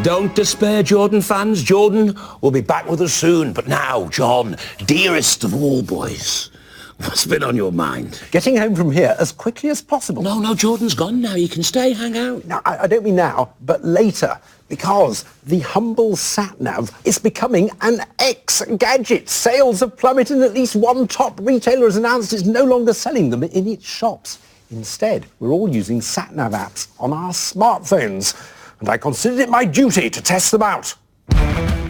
Don't despair, Jordan fans. Jordan will be back with us soon. But now, John, dearest of all boys, what's been on your mind? Getting home from here as quickly as possible. No, Jordan's gone now. You can stay, hang out. No, I don't mean now, but later. Because the humble sat-nav is becoming an ex-Gadget. Sales have plummeted and at least one top retailer has announced it's no longer selling them in its shops. Instead, we're all using sat-nav apps on our smartphones. And I considered it my duty to test them out.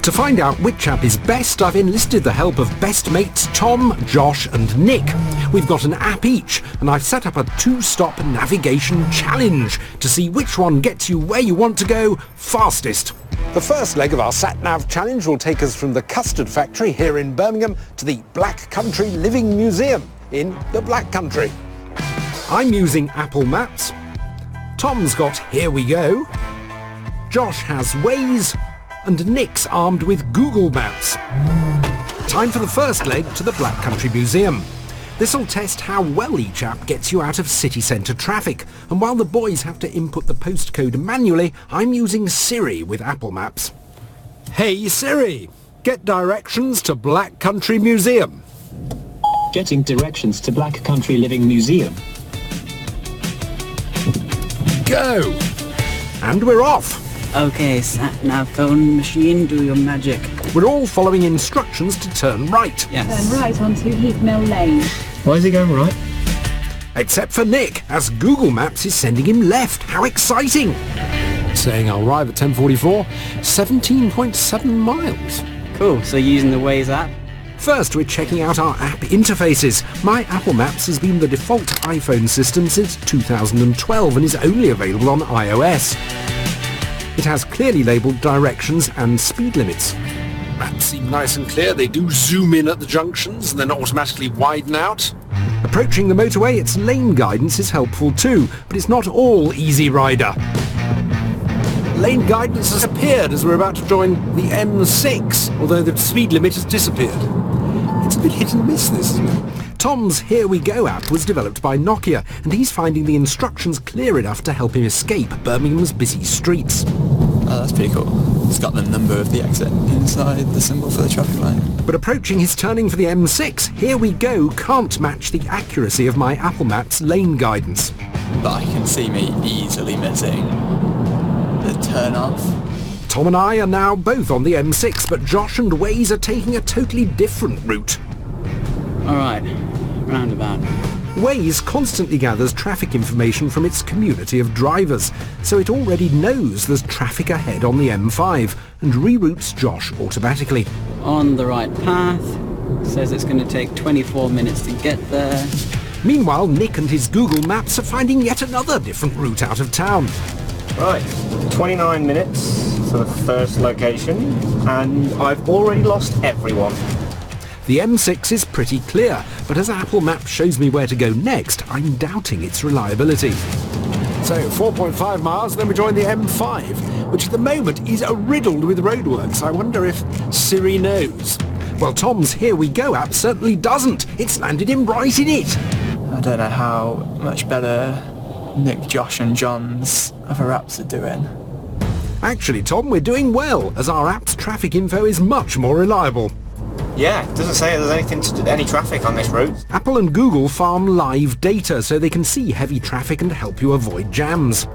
To find out which app is best, I've enlisted the help of best mates Tom, Josh and Nick. We've got an app each, and I've set up a two-stop navigation challenge to see which one gets you where you want to go fastest. The first leg of our sat-nav challenge will take us from the custard factory here in Birmingham to the Black Country Living Museum in the Black Country. I'm using Apple Maps. Tom's got Here We Go. Josh has Waze. And Nick's armed with Google Maps. Time for the first leg to the Black Country Museum. This'll test how well each app gets you out of city centre traffic. And while the boys have to input the postcode manually, I'm using Siri with Apple Maps. Hey Siri, get directions to Black Country Museum. Getting directions to Black Country Living Museum. Go! And we're off. Okay, sat-nav phone machine, do your magic. We're all following instructions to turn right. Yes. Turn right onto Heath Mill Lane. Why is he going right? Except for Nick, as Google Maps is sending him left. How exciting! Saying I'll arrive at 10:44, 17.7 miles. Cool, so using the Waze app? First, we're checking out our app interfaces. My Apple Maps has been the default iPhone system since 2012 and is only available on iOS. It has clearly labelled directions and speed limits. Maps seem nice and clear. They do zoom in at the junctions and then automatically widen out. Approaching the motorway, its lane guidance is helpful too, but it's not all Easy Rider. Lane guidance has appeared as we're about to join the M6, although the speed limit has disappeared. It's a bit hit and miss, this, isn't it? Tom's Here We Go app was developed by Nokia, and he's finding the instructions clear enough to help him escape Birmingham's busy streets. Oh, that's pretty cool. It's got the number of the exit inside the symbol for the traffic light. But approaching his turning for the M6, Here We Go can't match the accuracy of my Apple Maps lane guidance. But I can see me easily missing the turn off. Tom and I are now both on the M6, but Josh and Waze are taking a totally different route. Alright, roundabout. Waze constantly gathers traffic information from its community of drivers, so it already knows there's traffic ahead on the M5 and reroutes Josh automatically. On the right path. Says it's going to take 24 minutes to get there. Meanwhile, Nick and his Google Maps are finding yet another different route out of town. Right, 29 minutes to the first location, and I've already lost everyone. The M6 is pretty clear, but as Apple Maps shows me where to go next, I'm doubting its reliability. So 4.5 miles, then we join the M5, which at the moment is riddled with roadworks. I wonder if Siri knows. Well, Tom's Here We Go app certainly doesn't. It's landed him right in it. I don't know how much better Nick, Josh and John's other apps are doing. Actually, Tom, we're doing well, as our app's traffic info is much more reliable. Yeah, it doesn't say there's any traffic on this route. Apple and Google farm live data so they can see heavy traffic and help you avoid jams.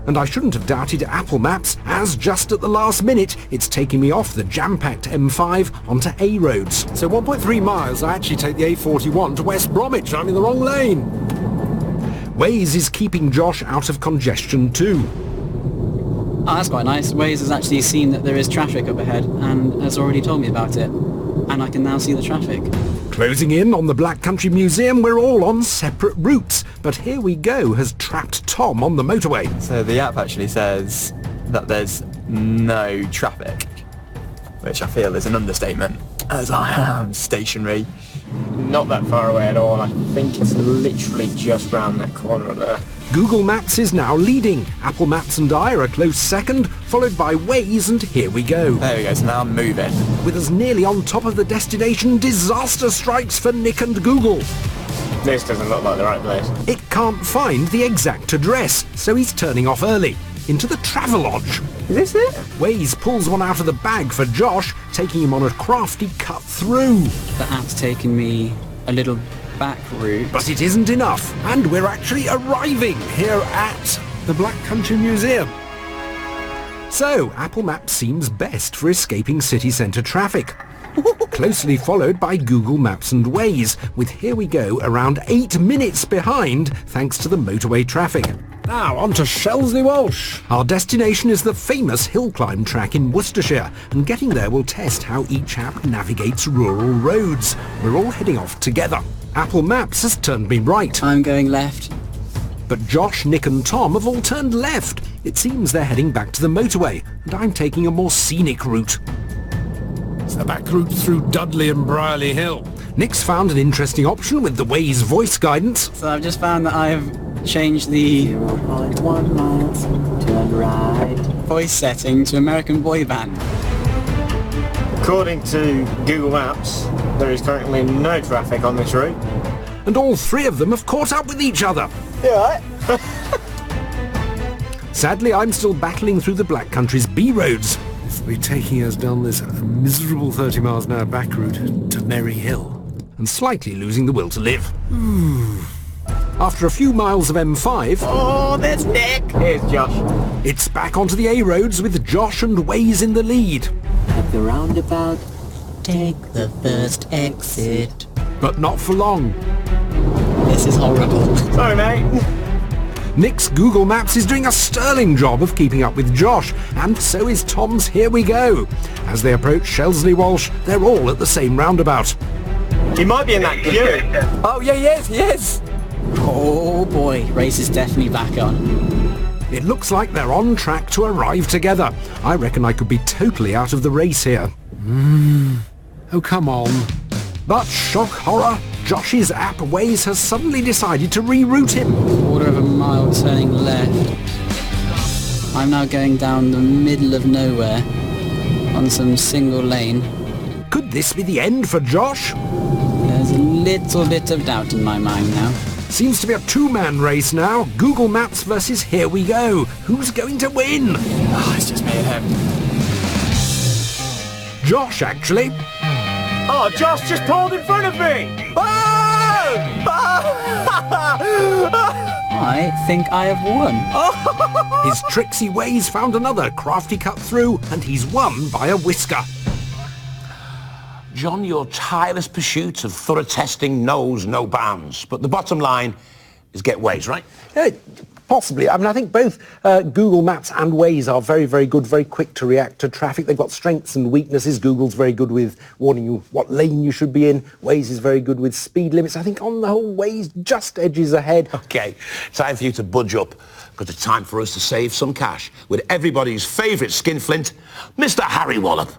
And I shouldn't have doubted Apple Maps, as just at the last minute, it's taking me off the jam-packed M5 onto A roads. So 1.3 miles, I actually take the A41 to West Bromwich. I'm in the wrong lane. Waze is keeping Josh out of congestion too. Oh, that's quite nice. Waze has actually seen that there is traffic up ahead and has already told me about it. And I can now see the traffic. Closing in on the Black Country Museum, we're all on separate routes, but Here We Go has trapped Tom on the motorway. So the app actually says that there's no traffic, which I feel is an understatement, as I am stationary. Not that far away at all. I think it's literally just round that corner there. Google Maps is now leading. Apple Maps and I are a close second, followed by Waze and Here We Go. There we go, so now I'm moving. With us nearly on top of the destination, disaster strikes for Nick and Google. This doesn't look like the right place. It can't find the exact address, so he's turning off early. into the Travelodge. Is this it? Waze pulls one out of the bag for Josh, taking him on a crafty cut through. The app's taken me a little back route. But it isn't enough, and we're actually arriving here at the Black Country Museum. So, Apple Maps seems best for escaping city centre traffic. Closely followed by Google Maps and Waze, with Here We Go around 8 minutes behind thanks to the motorway traffic. Now on to Shelsley Walsh. Our destination is the famous hill climb track in Worcestershire, and getting there will test how each app navigates rural roads. We're all heading off together. Apple Maps has turned me right, I'm going left. but Josh, Nick and Tom have all turned left. It seems they're heading back to the motorway, and I'm taking a more scenic route. It's the back route through Dudley and Brierley Hill. Nick's found an interesting option with the Waze voice guidance. So I've just found that I've changed the 0.1 miles, turn right voice setting to American boy band. According to Google Maps, there is currently no traffic on this route. And all three of them have caught up with each other. You alright? Sadly, I'm still battling through the Black Country's B-roads. This will be taking us down this miserable 30 miles an hour back route to Merry Hill. And slightly losing the will to live. After a few miles of M5, Oh, there's Nick! Here's Josh. it's back onto the A-roads with Josh and Waze in the lead. At the roundabout, take the first exit. But not for long. This is horrible. Sorry, mate. Nick's Google Maps is doing a sterling job of keeping up with Josh, and so is Tom's Here We Go. As they approach Shelsley Walsh, they're all at the same roundabout. He might be in that queue. Oh, yeah, he is. Oh boy, race is definitely back on. It looks like they're on track to arrive together. I reckon I could be totally out of the race here. Oh, come on. But shock horror, Josh's app Waze has suddenly decided to reroute him. Quarter of a mile turning left. I'm now going down the middle of nowhere on some single lane. Could this be the end for Josh? There's a little bit of doubt in my mind now. Seems to be a two-man race now. Google Maps versus Here We Go. Who's going to win? Oh, it's just me and him. Josh, actually. Oh, Josh just pulled in front of me. I think I have won. His tricksy Waze found another crafty cut through, and he's won by a whisker. John, your tireless pursuit of thorough testing knows no bounds. But the bottom line is get Waze, right? Possibly. I mean, I think both Google Maps and Waze are very, very good, very quick to react to traffic. They've got strengths and weaknesses. Google's very good with warning you what lane you should be in. Waze is very good with speed limits. I think on the whole, Waze just edges ahead. Okay, time for you to budge up, because it's time for us to save some cash with everybody's favourite skinflint, Mr. Harry Wallop.